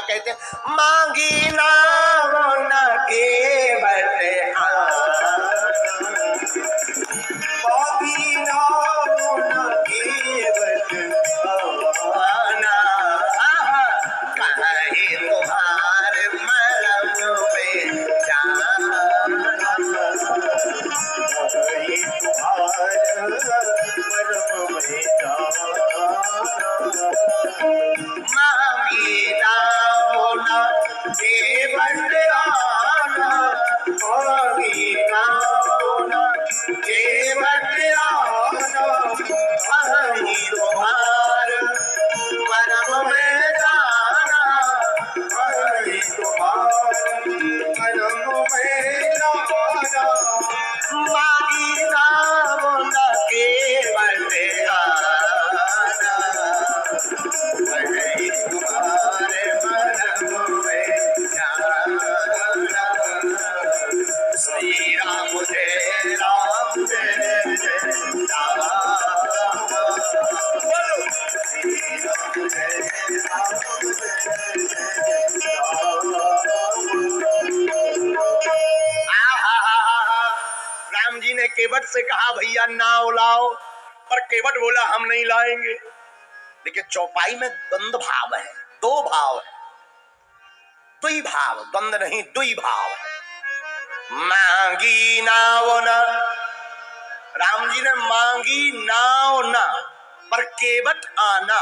कहते मांगी नाम न केवट मांगी नाम न केवट आना कहे तुम्हार मरम में जाना कहे तुम्हार मरम में जाना मांगी नाम न केवट आना मांगी नाम न केवट आना कहे तुम्हार मरम में जाना कहे तुम्हार मरम में जाना मांगी नाम न केवट आना कहे तुम्हारे मरम में जाना श्री राम जय राम जय जय राम बोलो श्री राम जय राम जय जय राम जी ने केवट से कहा भैया नाव लाओ, पर केवट बोला हम नहीं लाएंगे। देखिए चौपाई में द्वंद्व भाव है, दो भाव है, दुई भाव, द्वंद्व नहीं दुई भाव है। मांगी नाव न, राम जी ने मांगी नाव न पर केवट आना।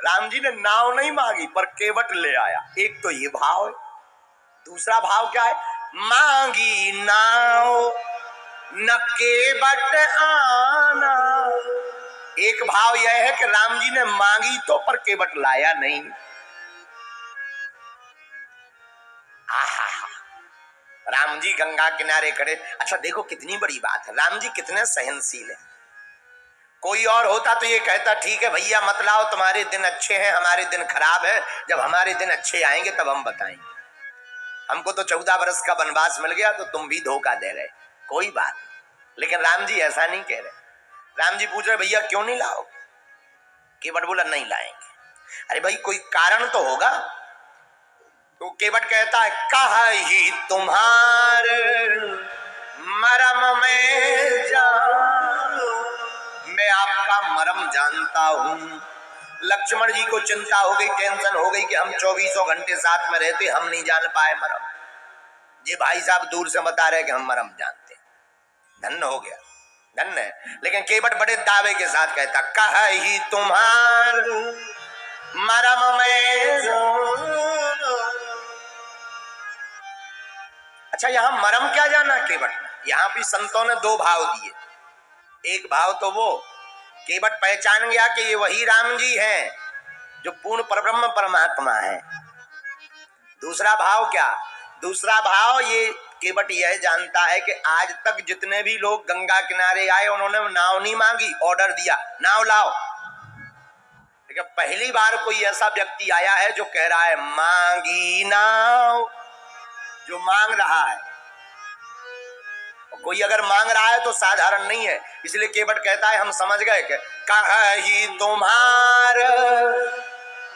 राम जी ने नाव नहीं मांगी पर केवट ले आया। एक तो ये भाव है। दूसरा भाव क्या है? मांगी नाव न केवट आना। एक भाव यह है कि राम जी ने मांगी तो पर केवट लाया नहीं। राम जी गंगा किनारे खड़े। अच्छा देखो कितनी बड़ी बात है, राम जी कितने सहनशील है। कोई और होता तो ये कहता ठीक है भैया मत लाओ, तुम्हारे दिन अच्छे हैं हमारे दिन खराब है, जब हमारे दिन अच्छे आएंगे तब हम बताएंगे। हमको तो 14 वर्ष का वनवास मिल गया तो तुम भी धोखा दे रहे, कोई बात। लेकिन राम जी ऐसा नहीं कह रहे। राम जी पूछ रहे भैया क्यों नहीं लाओ? केवट बोला नहीं लाएंगे। अरे भाई कोई कारण तो होगा। तो केवट कहता है कही तुम्हार मरम में जानो, मैं आपका मरम जानता हूं। लक्ष्मण जी को चिंता हो गई, टेंशन हो गई कि हम 24 घंटे साथ में रहते, हम नहीं जान पाए मरम। ये भाई साहब दूर से बता रहे कि हम मरम जानते। धन्य हो गया, धन्य है। लेकिन केवट बड़े दावे के साथ कहता कही तुम्हार मरम में जानो। अच्छा यहां मरम क्या जाना केवट ने? यहां भी संतों ने दो भाव दिए। एक भाव तो वो केवट पहचान गया कि ये वही राम जी हैं जो पूर्ण परब्रह्म परमात्मा है। दूसरा भाव क्या? दूसरा भाव ये केवट यह जानता है कि आज तक जितने भी लोग गंगा किनारे आए उन्होंने नाव नहीं मांगी, ऑर्डर दिया नाव लाओ। लेकिन पहली बार कोई ऐसा व्यक्ति आया है जो कह रहा है मांगी नाव, जो मांग रहा है। कोई अगर मांग रहा है तो साधारण नहीं है। इसलिए केवट कहता है हम समझ गए कि कही तुम्हार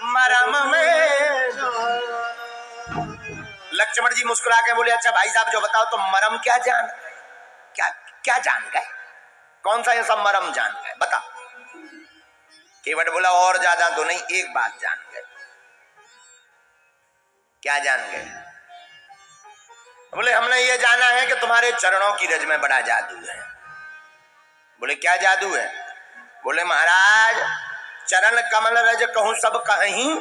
मरम में। लक्ष्मण जी मुस्कुरा के बोले अच्छा भाई साहब जो बताओ तो मरम क्या जान गए? क्या क्या जान गए? कौन सा ऐसा मरम जान गए बता? केवट बोला और ज्यादा तो नहीं, एक बात जान गए। क्या जान गए? बोले हमने ये जाना है कि तुम्हारे चरणों की रज में बड़ा जादू है। बोले क्या जादू है? बोले महाराज चरण कमल रज कहूं सब कहीं,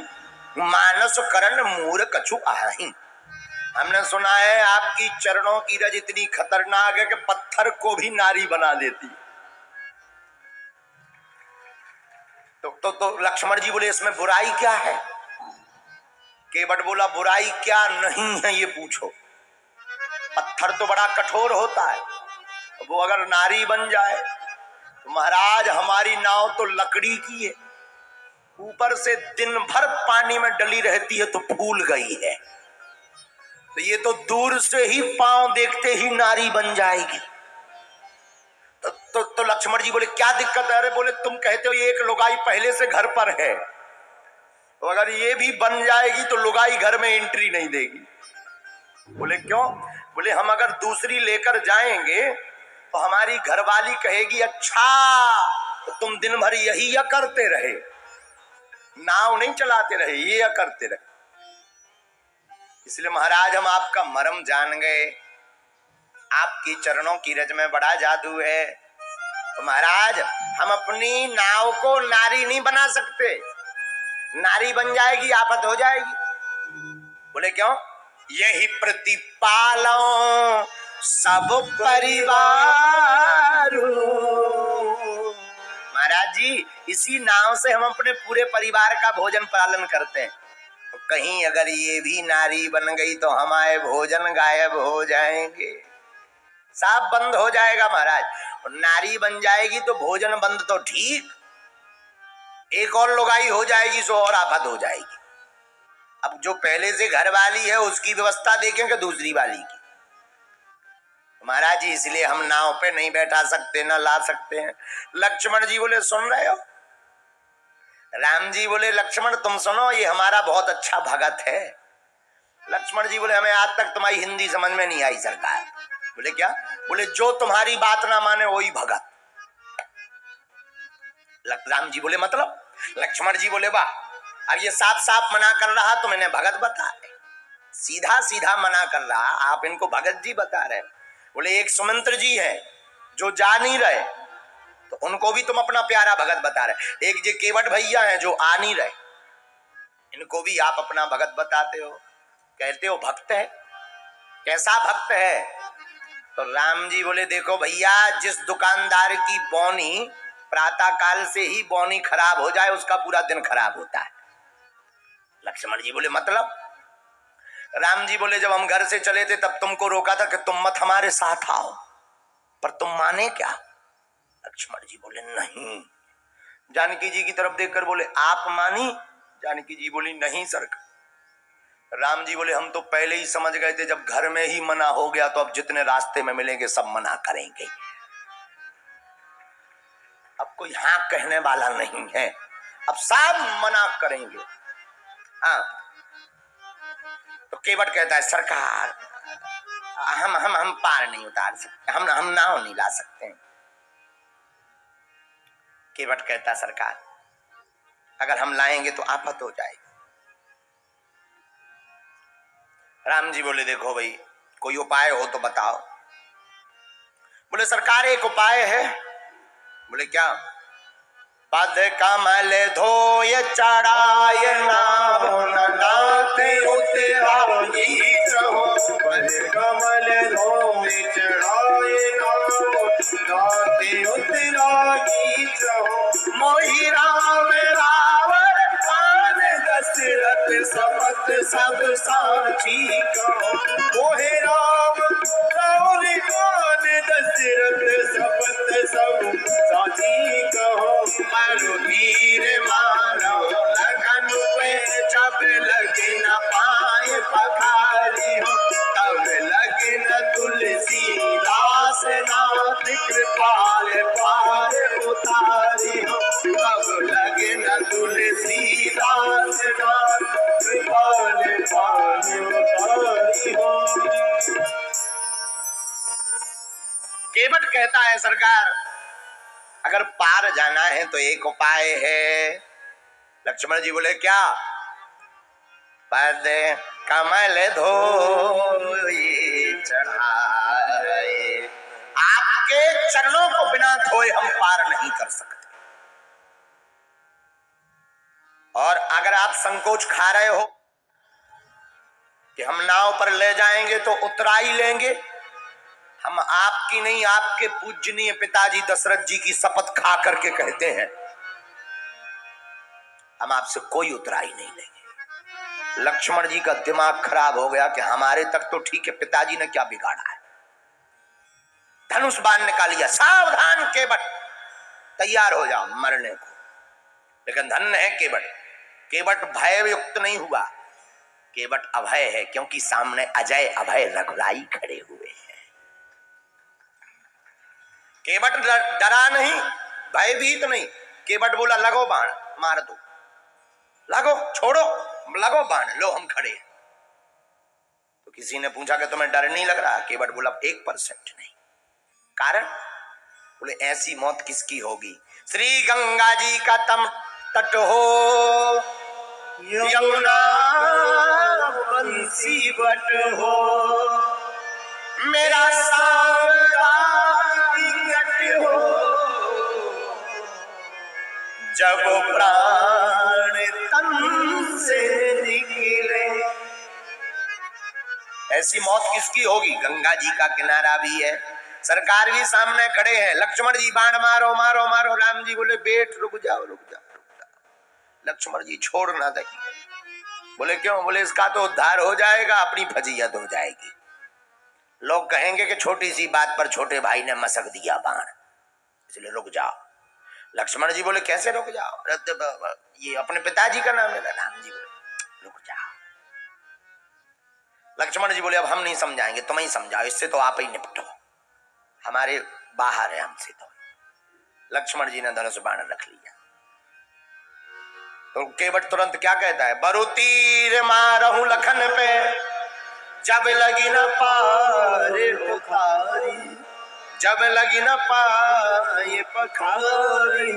मानस करण मूर कछु आहीं। हमने सुना है आपकी चरणों की रज इतनी खतरनाक है कि पत्थर को भी नारी बना देती। तो लक्ष्मण जी बोले इसमें बुराई क्या है? केवट बोला बुराई क्या नहीं है ये पूछो। पत्थर तो बड़ा कठोर होता है, वो अगर नारी बन जाए तो महाराज हमारी नाव तो लकड़ी की है, ऊपर से दिन भर पानी में डली रहती है तो फूल गई है। तो ये तो दूर से ही पांव देखते ही नारी बन जाएगी। तो लक्ष्मण जी बोले क्या दिक्कत है? अरे बोले तुम कहते हो ये एक लुगाई पहले से घर पर है, तो अगर ये भी बन जाएगी तो लुगाई घर में एंट्री नहीं देगी। बोले क्यों? बोले हम अगर दूसरी लेकर जाएंगे तो हमारी घरवाली कहेगी अच्छा तो तुम दिन भर यही या करते रहे, नाव नहीं चलाते रहे, ये या करते रहे। इसलिए महाराज हम आपका मर्म जान गए, आपकी चरणों की रज में बड़ा जादू है। तो महाराज हम अपनी नाव को नारी नहीं बना सकते, नारी बन जाएगी आफत हो जाएगी। बोले क्यों? यही प्रतिपालो सब परिवार। महाराज जी इसी नाव से हम अपने पूरे परिवार का भोजन पालन करते हैं, तो कहीं अगर ये भी नारी बन गई तो हमारे भोजन गायब हो जाएंगे, सब बंद हो जाएगा महाराज। और नारी बन जाएगी तो भोजन बंद तो ठीक, एक और लुगाई हो जाएगी सो और आफत हो जाएगी। अब जो पहले से घर वाली है उसकी व्यवस्था देखेंगे दूसरी वाली की। महाराज जी इसलिए हम नाव पे नहीं बैठा सकते, ना ला सकते हैं। लक्ष्मण जी बोले सुन रहे हो? राम जी बोले लक्ष्मण तुम सुनो, ये हमारा बहुत अच्छा भगत है। लक्ष्मण जी बोले हमें आज तक तुम्हारी हिंदी समझ में नहीं आई सरकार। बोले क्या? बोले जो तुम्हारी बात ना माने वही भगत। राम जी बोले मतलब? लक्ष्मण जी बोले वाह, अब ये साफ साफ मना कर रहा तो मैंने भगत बता रहे, सीधा सीधा मना कर रहा, आप इनको भगत जी बता रहे। बोले एक सुमंत्र जी है जो जा नहीं रहे तो उनको भी तुम अपना प्यारा भगत बता रहे, एक जो केवट भैया है जो आ नहीं रहे इनको भी आप अपना भगत बताते हो, कहते हो भक्त है। कैसा भक्त है? तो राम जी बोले देखो भैया, जिस दुकानदार की बौनी प्रातः काल से ही बौनी खराब हो जाए उसका पूरा दिन खराब होता है। लक्ष्मण जी बोले मतलब? राम जी बोले जब हम घर से चले थे तब तुमको रोका था कि तुम मत हमारे साथ आओ, पर तुम माने क्या? लक्ष्मण जी बोले नहीं। जानकी जी की तरफ देखकर बोले आप मानी? जानकी जी बोली नहीं सरकार। राम जी बोले हम तो पहले ही समझ गए थे, जब घर में ही मना हो गया तो अब जितने रास्ते में मिलेंगे सब मना करेंगे, अब कोई हाँ कहने वाला नहीं है, अब सब मना करेंगे। हाँ तो केवट कहता है सरकार हम पार नहीं उतार सकते, हम नाव नहीं ला सकते। केवट कहता सरकार अगर हम लाएंगे तो आफत हो जाएगी। राम जी बोले देखो भाई कोई उपाय हो तो बताओ। बोले सरकार एक उपाय है। बोले क्या? पद कमल धोय चढ़ाय नाव नाते उतराई चहो। पद कमल धोय चढ़ाय नाव नाते उतराई चहो। मोहि राम रावण कान दशरथ सपथ सब साची कहो। मोहि राम रावण कान दशरथ सपथ सब साची कहो। वीर मारो लगन पे जब लगे न पाए पखारी हो, तब लगे न तुलसी दास नाथ कृपाल पार उतारी हो। तब लगे न तुलसी दास नाथ कृपाल पार उतारी हो। केवट कहता है सरकार अगर पार जाना है तो एक उपाय है। लक्ष्मण जी बोले क्या? पद कमल धोई चढ़ाए। आपके चरणों को बिना धोए हम पार नहीं कर सकते, और अगर आप संकोच खा रहे हो कि हम नाव पर ले जाएंगे तो उतरा ही लेंगे, हम आपकी नहीं आपके पूजनीय पिताजी दशरथ जी की शपथ खा करके कहते हैं हम आपसे कोई उतराई नहीं लेंगे। लक्ष्मण जी का दिमाग खराब हो गया कि हमारे तक तो ठीक है, पिताजी ने क्या बिगाड़ा है। धनुष बाण निकाल लिया, सावधान केवट तैयार हो जाओ मरने को। लेकिन धन्य है केवट, केवट भय युक्त नहीं हुआ, केवट अभय है, क्योंकि सामने अजय अभय रघुराई खड़े हुए हैं। केवट डरा नहीं, भयभीत नहीं। केवट बोला लगो बाण मार दो। लागो, छोड़ो, लगो बाण, लो हम खड़े हैं। तो किसी ने पूछा कि तुम्हें डर नहीं लग रहा? केवट बोला 1% नहीं। कारण? बोले ऐसी मौत किसकी होगी? श्री गंगा जी का तट हो, यमुना बंसी बट हो, मेरा सांवरा टिकट हो, जब प्राण तन से निकले। ऐसी मौत किसकी होगी? गंगा जी का किनारा भी है, सरकार भी सामने खड़े हैं। लक्ष्मण जी बाण मारो मारो मारो। राम जी बोले बेट रुक जाओ रुक जाओ रुक जाओ। लक्ष्मण जी छोड़ ना देंगे। बोले क्यों? बोले इसका तो उद्धार हो जाएगा, अपनी फजीयत हो जाएगी। लोग कहेंगे कि छोटी सी बात पर छोटे भाई ने मसक दिया बाण, इसलिए रुक जाओ। लक्ष्मण जी बोले कैसे रुक जाओ? ये अपने पिताजी का नाम है। राम जी बोले रुक जाओ। लक्ष्मण जी बोले अब हम नहीं समझाएंगे, तुम ही समझाओ, इससे तो आप ही निपटो, हमारे बाहर है हमसे। तो लक्ष्मण जी ने धनुष बाण रख लिया। तो केवट तुरंत क्या कहता है? बरु तीर मारहु लखन पे, जब लगी न पारे पखारी, जब लगी न पाए पखारी।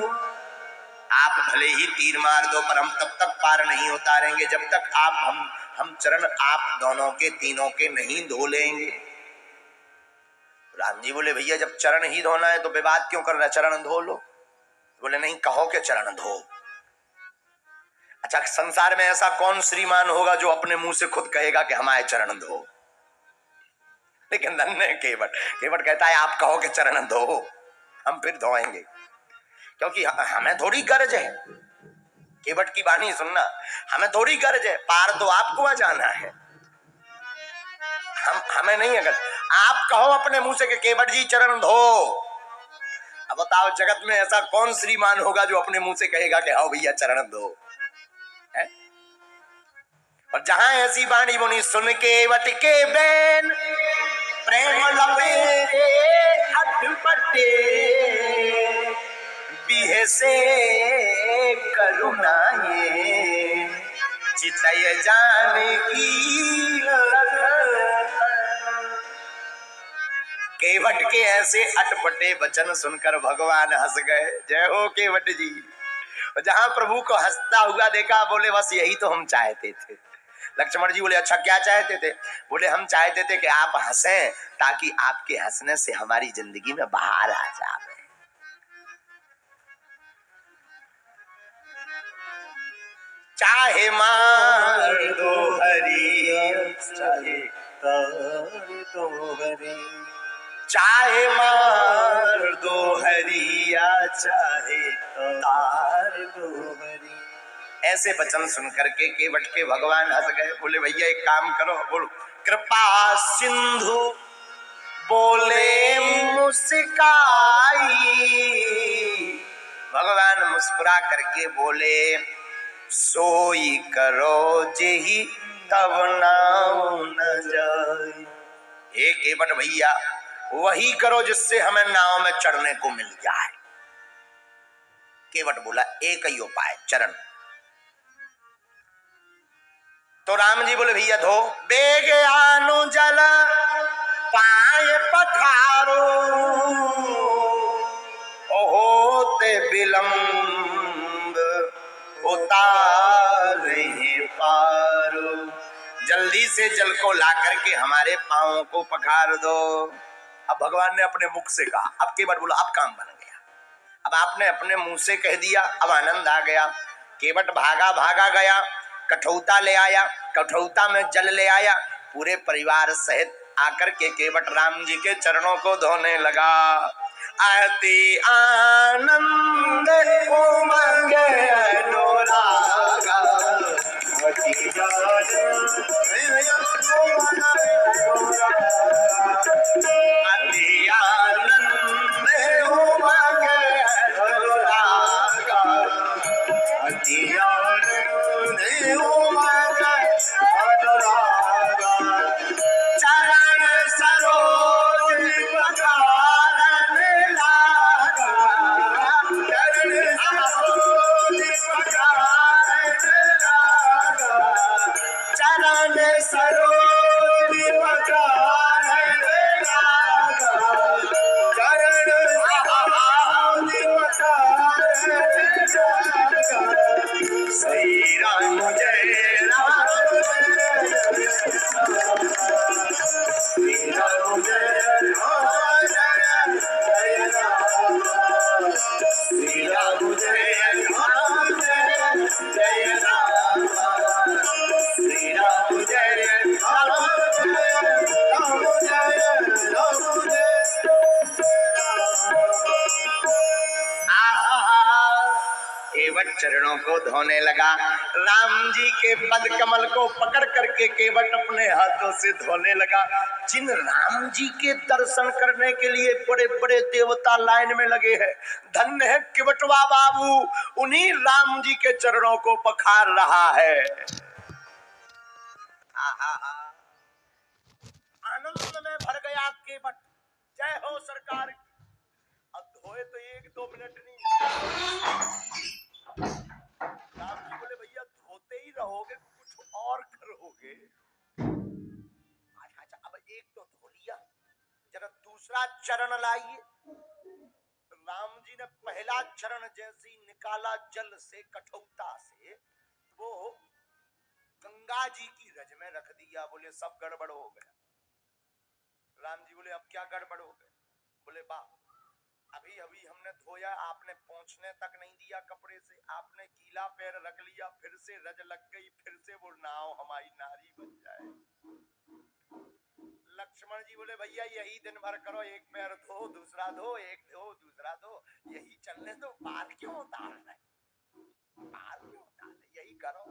आप भले ही तीर मार दो, पर हम तब तक पार नहीं उतारेंगे जब तक आप हम चरण आप दोनों के तीनों के नहीं धो लेंगे। राम जी बोले भैया जब चरण ही धोना है तो विवाद क्यों कर रहा है? चरण धो लो। बोले नहीं, कहो कि चरण धो। अच्छा, संसार में ऐसा कौन श्रीमान होगा जो अपने मुंह से खुद कहेगा कि हमारे चरण धो? लेकिन धन्य केवट कहता है आप कहो कि चरण धो, हम फिर धोएंगे, क्योंकि हमें थोड़ी गर्ज है। केवट की वाणी सुनना, हमें थोड़ी गर्ज है, पार तो आपको आ जाना है, हमें नहीं। अगर आप कहो अपने मुंह से कि केवट जी चरण धो, अब बताओ जगत में ऐसा कौन श्रीमान होगा जो अपने मुंह से कहेगा कि आओ भैया चरण धो? है? और जहां ऐसी वाणी बुनी सुन केवट के बैन, प्रेम लपेटे अटपटे, बिहे से करुणाए, चितय जाने की केवट के ऐसे अटपटे वचन सुनकर भगवान हंस गए। जय हो केवट जी। और जहां प्रभु को हंसता हुआ देखा, बोले बस यही तो हम चाहते थे। लक्ष्मण जी बोले अच्छा क्या चाहते थे? बोले हम चाहते थे कि आप हंसें, ताकि आपके हंसने से हमारी जिंदगी में बाहर आ जाए। चाहे मार दो हरी, चाहे तार दो हरी, चाहे मार दो हरिया, चाहे तार दो हरी। ऐसे वचन सुनकर के केवट के भगवान हंस गए। बोले भैया एक काम करो। बोलो कृपा सिंधु बोले मुस्काई। भगवान मुस्कुरा करके बोले सोई करो जेहि तब नाव न जाए। हे केवट भैया वही करो जिससे हमें नाव में चढ़ने को मिल जाए। केवट बोला एक ही उपाय, चरण। तो राम जी बोले भैया धो। बेग आनो जल पाए पखारो, होते विलंब उतारे पारो। जल्दी से जल को ला करके हमारे पांवों को पखार दो। अब भगवान ने अपने मुख से कहा। अब केवट बोला अब काम बन गया। अब आपने अपने मुंह से कह दिया, अब आनंद आ गया। केवट भागा भागा गया, कठौता ले आया, कठौता में जल ले आया, पूरे परिवार सहित आकर के केवट राम जी के चरणों को धोने लगा। अति आनंद उमंग अनुरागा, अति आनंद उमंग अनुरागा, अति आनंद उमंग अनुरागा। चरण सरोज पखारन लागा, चरण सरोज पखारन ध्यान सरोज पखारे चरण श्री राम जय राम श्री राम जय राम जय राम श्री राम जय राम जय राम श्री राम जय राम केवट चरणों को धोने लगा। राम जी के पद कमल को पकड़ करके केवट अपने हाथों से धोने लगा। जिन राम जी के दर्शन करने के लिए बड़े बड़े देवता लाइन में लगे हैं, धन्य है केवटवा बाबू, उन्हीं राम जी के चरणों को पखार रहा है। आनंद में भर गया केवट। जय हो सरकार। अब धोए तो 1-2 मिनट नहीं। राम जी बोले भैया धोते ही रहोगे, कुछ और करोगे? अच्छा, अब एक तो धो लिया, जरा दूसरा चरण लाइए। राम जी ने पहला चरण जैसे ही निकाला जल से, कठौता से, वो गंगा जी की रज में रख दिया। बोले सब गड़बड़ हो गया। राम जी बोले अब क्या गड़बड़ हो गया? बोले बाप अभी अभी हमने धोया, आपने पहुंचने तक नहीं दिया कपड़े से, आपने गीला पैर रख लिया, फिर से रज लग गई, फिर से वो नाव हमारी नारी बन जाए। लक्ष्मण जी बोले भैया यही दिन भर करो, एक पैर धो दूसरा धो, एक धो दूसरा धो, यही चलने दो, पार क्यों उतारना है? पार क्यों उतारना, यही करो।